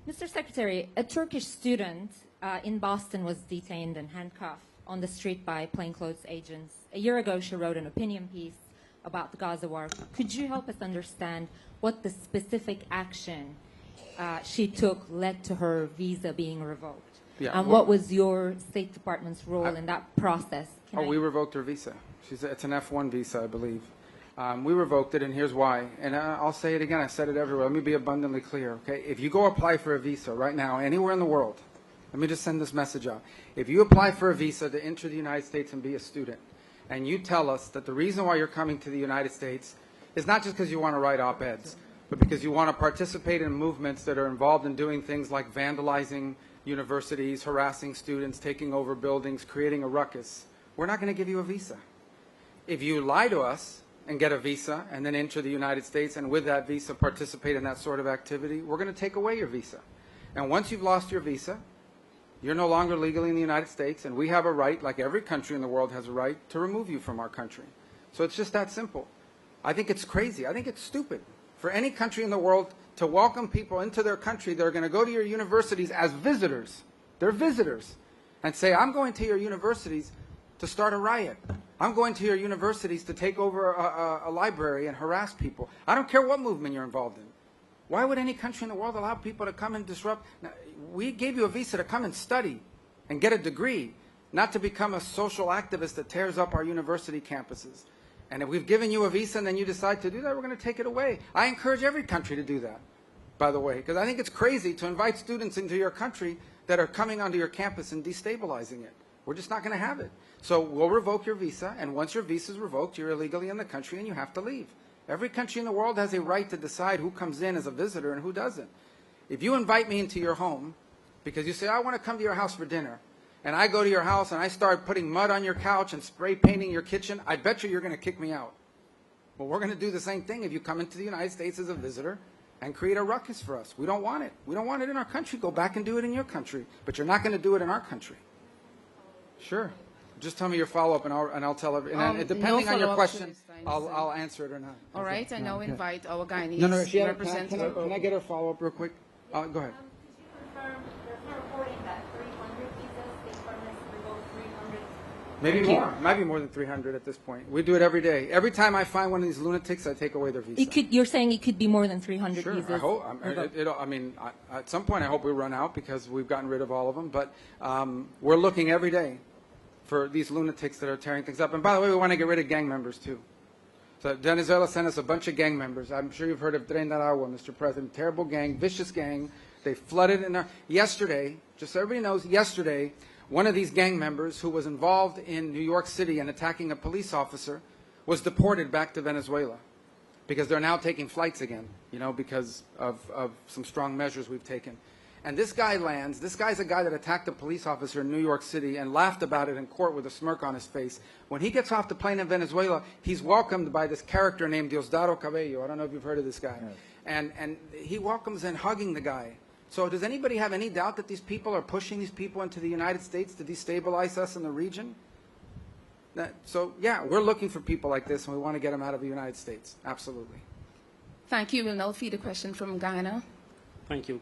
Mr. Secretary, a Turkish student in Boston was detained and handcuffed on the street by plainclothes agents. A year ago, she wrote an opinion piece about the Gaza war. Could you help us understand what the specific action she took led to her visa being revoked? Yeah, And what was your State Department's role in that process? We revoked her visa. It's an F1 visa, I believe. We revoked it, and here's why. And I'll say it again. I said it everywhere. Let me be abundantly clear, okay? If you go apply for a visa right now, anywhere in the world, let me just send this message out. If you apply for a visa to enter the United States and be a student, and you tell us that the reason why you're coming to the United States is not just because you want to write op-eds, but because you want to participate in movements that are involved in doing things like vandalizing universities, harassing students, taking over buildings, creating a ruckus, we're not going to give you a visa. If you lie to us and get a visa and then enter the United States and with that visa participate in that sort of activity, we're going to take away your visa. And once you've lost your visa, you're no longer legally in the United States, and we have a right, like every country in the world has a right, to remove you from our country. So it's just that simple. I think it's crazy. I think it's stupid for any country in the world to welcome people into their country that are going to go to your universities as visitors. They're visitors. And say, I'm going to your universities to start a riot. I'm going to your universities to take over a library and harass people. I don't care what movement you're involved in. Why would any country in the world allow people to come and disrupt? Now, we gave you a visa to come and study and get a degree, not to become a social activist that tears up our university campuses. And if we've given you a visa and then you decide to do that, we're going to take it away. I encourage every country to do that, by the way, because I think it's crazy to invite students into your country that are coming onto your campus and destabilizing it. We're just not going to have it. So we'll revoke your visa, and once your visa is revoked, you're illegally in the country and you have to leave. Every country in the world has a right to decide who comes in as a visitor and who doesn't. If you invite me into your home because you say, I want to come to your house for dinner, and I go to your house and I start putting mud on your couch and spray painting your kitchen, I bet you're going to kick me out. Well, we're going to do the same thing if you come into the United States as a visitor and create a ruckus for us. We don't want it. We don't want it in our country. Go back and do it in your country. But you're not going to do it in our country. Sure. Just tell me your follow-up, and I'll tell everyone. And depending on your question, I'll answer it or not. All right. I now invite our Guyanese representative. Can I get her follow-up real quick? Go ahead. Could you confirm, there's no reporting that 300 visas, State Department revoked 300? Maybe more. Might be more than 300 at this point. We do it every day. Every time I find one of these lunatics, I take away their visa. You're saying it could be more than 300 Sure, visas? I hope. At some point, I hope we run out because we've gotten rid of all of them. But we're looking every day for these lunatics that are tearing things up. And by the way, we want to get rid of gang members too. So Venezuela sent us a bunch of gang members. I'm sure you've heard of Tren de Aragua, Mr. President. Terrible gang, vicious gang. They flooded in there. Yesterday, just so everybody knows, yesterday, one of these gang members who was involved in New York City and attacking a police officer was deported back to Venezuela because they're now taking flights again, because of some strong measures we've taken. And this guy lands. This guy's a guy that attacked a police officer in New York City and laughed about it in court with a smirk on his face. When he gets off the plane in Venezuela, he's welcomed by this character named Diosdado Cabello. I don't know if you've heard of this guy. Yes. And he welcomes and hugging the guy. So does anybody have any doubt that these people are pushing these people into the United States to destabilize us in the region? So, yeah, we're looking for people like this, and we want to get them out of the United States. Absolutely. Thank you. We'll now feed a question from Guyana. Thank you.